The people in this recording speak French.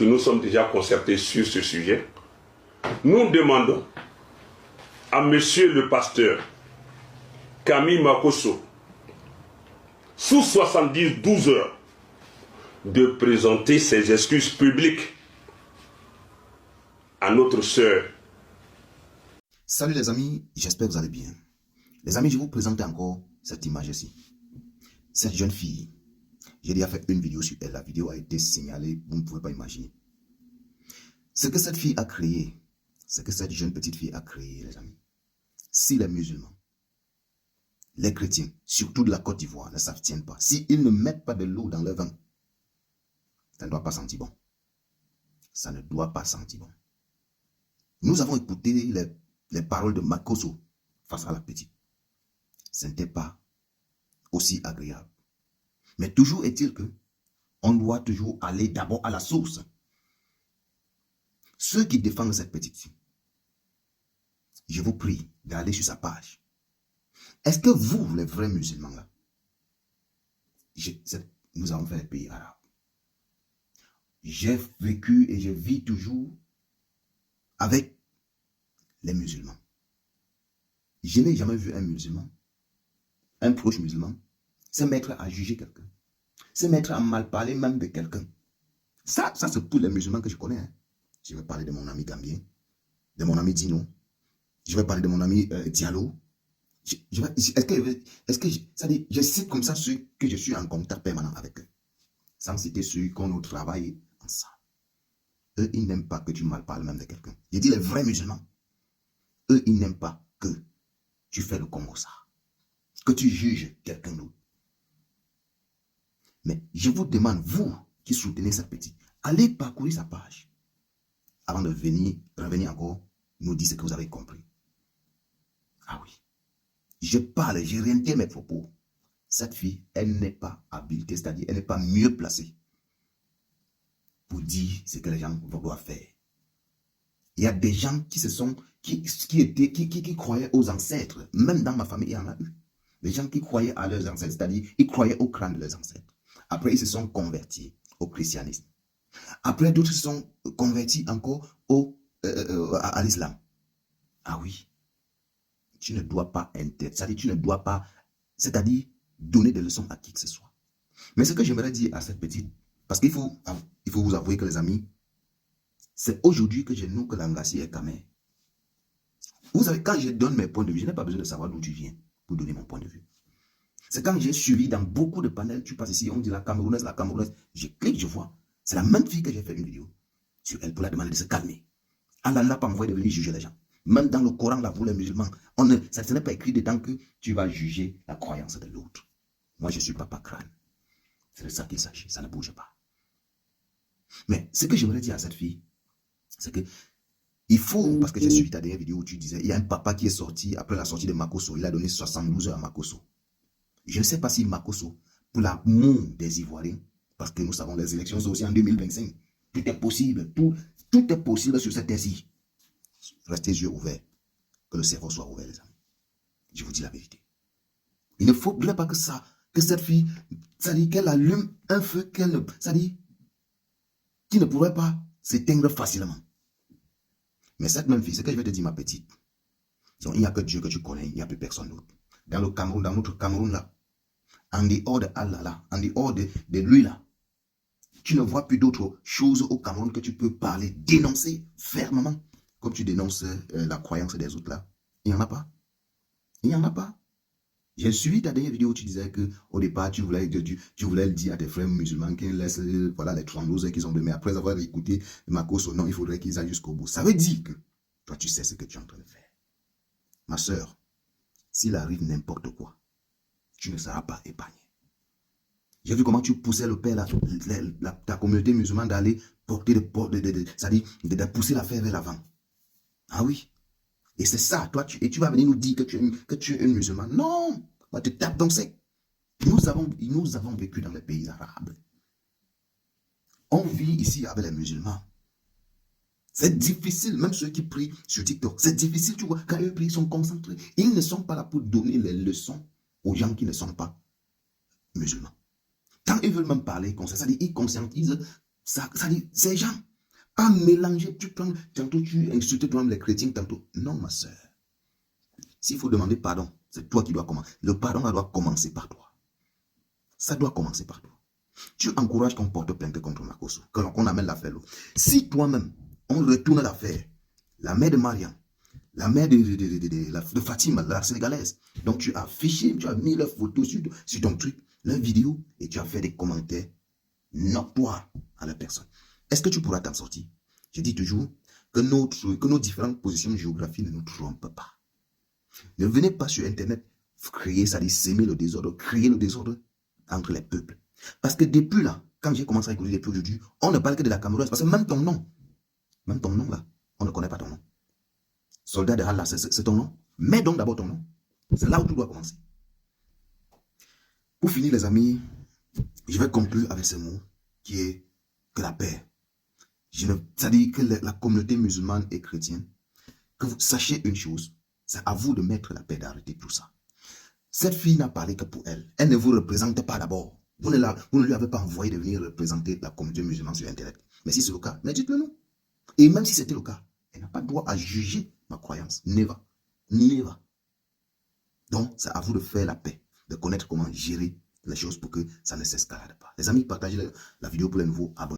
que nous sommes déjà concertés sur ce sujet, nous demandons à monsieur le pasteur Camille Makosso, sous 12 heures, de présenter ses excuses publiques à notre sœur. Salut les amis, j'espère que vous allez bien. Les amis, je vous présente encore cette image ici. Cette jeune fille, j'ai déjà fait une vidéo sur elle. La vidéo a été signalée, vous ne pouvez pas imaginer. Ce que cette fille a créé, ce que cette jeune petite fille a créé, les amis. Si les musulmans, les chrétiens, surtout de la Côte d'Ivoire, ne s'abstiennent pas, s'ils ne mettent pas de l'eau dans leur vin, ça ne doit pas sentir bon. Ça ne doit pas sentir bon. Nous avons écouté les paroles de Makosso face à la petite. Ce n'était pas aussi agréable. Mais toujours est-il que on doit toujours aller d'abord à la source. Ceux qui défendent cette petite fille, je vous prie d'aller sur sa page. Est-ce que vous, les vrais musulmans, là, nous avons fait les pays arabes. J'ai vécu et je vis toujours avec les musulmans. Je n'ai jamais vu un musulman, un proche musulman, se mettre à juger quelqu'un, se mettre à mal parler même de quelqu'un. Ça c'est pour les musulmans que je connais. Hein. Je vais parler de mon ami Gambien, de mon ami Dino, je vais parler de mon ami Diallo. Je cite comme ça ceux que je suis en contact permanent avec eux, sans citer ceux qu'on a travaillé ensemble. Eux, ils n'aiment pas que tu mal parles même de quelqu'un. Je dis les vrais musulmans. Eux, ils n'aiment pas que tu fais le Congo ça, que tu juges quelqu'un d'autre. Mais je vous demande, vous qui soutenez cette petite, allez parcourir sa page avant de revenir encore nous dire ce que vous avez compris. Ah oui. Je parle, je réitère mes propos. Cette fille, elle n'est pas habilitée, c'est-à-dire elle n'est pas mieux placée pour dire ce que les gens doivent faire. Il y a des gens qui croyaient aux ancêtres. Même dans ma famille, il y en a eu. Des gens qui croyaient à leurs ancêtres, c'est-à-dire ils croyaient au crâne de leurs ancêtres. Après, ils se sont convertis au christianisme. Après, d'autres se sont convertis encore à l'islam. Ah oui. Tu ne dois pas c'est-à-dire donner des leçons à qui que ce soit. Mais ce que j'aimerais dire à cette petite, parce qu'il faut vous avouer que les amis, c'est aujourd'hui que je noue que l'Angassi est camé. Vous savez, quand je donne mes points de vue, je n'ai pas besoin de savoir d'où tu viens pour donner mon point de vue. C'est quand j'ai suivi dans beaucoup de panels, tu passes ici, on dit la Camerounaise, je clique, je vois. C'est la même fille que j'ai fait une vidéo sur elle pour la demander de se calmer. Allah n'a pas envoyé de venir juger les gens. Même dans le Coran, là, pour les musulmans, ça n'est pas écrit dedans que tu vas juger la croyance de l'autre. Moi, je suis papa crâne. C'est de ça qu'il s'agit, ça ne bouge pas. Mais ce que j'aimerais dire à cette fille, c'est que il faut, parce que j'ai suivi ta dernière vidéo où tu disais, il y a un papa qui est sorti, après la sortie de Makosso, il a donné 72 heures à Makosso. Je ne sais pas si Makosso, pour l'amour des Ivoiriens, parce que nous savons les élections sont aussi en 2025, tout est possible, tout est possible sur cette terre-ci. Restez les yeux ouverts, que le cerveau soit ouvert, les amis. Je vous dis la vérité. Il ne faudrait pas que cette fille, ça dit qu'elle allume un feu ça dit, qui ne pourrait pas s'éteindre facilement. Mais cette même fille, ce que je vais te dire, ma petite, il n'y a que Dieu que tu connais, il n'y a plus personne d'autre. Dans le Cameroun, dans notre Cameroun là, en dehors de Allah là, en dehors de lui là, tu ne vois plus d'autres choses au Cameroun que tu peux parler, dénoncer fermement, comme tu dénonces la croyance des autres là. Il n'y en a pas. Il n'y en a pas. J'ai suivi ta dernière vidéo où tu disais qu'au départ, tu voulais le dire à tes frères musulmans qu'ils laissent voilà, les 32 heures qu'ils ont donné. Mais après avoir écouté Makosso, non, il faudrait qu'ils aillent jusqu'au bout. Ça veut dire que toi, tu sais ce que tu es en train de faire. Ma soeur, s'il arrive n'importe quoi, tu ne seras pas épargné. J'ai vu comment tu poussais le père, ta communauté musulmane d'aller porter c'est-à-dire de pousser l'affaire vers l'avant. Ah oui. Et c'est ça, toi, tu vas venir nous dire que tu es une musulmane. Non, on va te taper dans sec. Nous avons vécu dans les pays arabes. On vit ici avec les musulmans. C'est difficile, même ceux qui prient sur TikTok, c'est difficile, tu vois, quand eux prient, ils sont concentrés. Ils ne sont pas là pour donner les leçons aux gens qui ne sont pas musulmans. Quand ils veulent même parler comme ça dit, ils conscientisent, ça dit, ces gens, pas mélanger. Tantôt tu insultes toi-même les chrétiens, tantôt. Non, ma soeur. S'il faut demander pardon, c'est toi qui dois commencer. Le pardon doit commencer par toi. Ça doit commencer par toi. Tu encourages qu'on porte plainte contre Makosso, qu'on amène l'affaire. Si toi-même, on retourne l'affaire, la mère de Mariam, la mère de Fatima, la sénégalaise, donc tu as affiché, tu as mis leurs photos sur ton truc, leurs vidéos, et tu as fait des commentaires notoires à la personne. Est-ce que tu pourras t'en sortir? Je dis toujours que nos différentes positions géographiques ne nous trompent pas. Ne venez pas sur Internet créer, ça dit s'aimer le désordre, créer le désordre entre les peuples. Parce que depuis là, quand j'ai commencé à écouter depuis aujourd'hui, on ne parle que de la Cameroun. Parce que même ton nom là, on ne connaît pas ton nom. Soldat de Allah, c'est ton nom. Mets donc d'abord ton nom. C'est là où tout doit commencer. Pour finir, les amis, je vais conclure avec ce mot qui est que la paix. C'est-à-dire que la communauté musulmane et chrétienne, que vous sachiez une chose, c'est à vous de mettre la paix, d'arrêter tout ça. Cette fille n'a parlé que pour elle. Elle ne vous représente pas d'abord. Vous ne lui avez pas envoyé de venir représenter la communauté musulmane sur Internet. Mais si c'est le cas, mais dites-le nous. Et même si c'était le cas, elle n'a pas droit à juger ma croyance. Never. Never. Donc, c'est à vous de faire la paix, de connaître comment gérer les choses pour que ça ne s'escalade pas. Les amis, partagez la vidéo pour les nouveaux abonnés.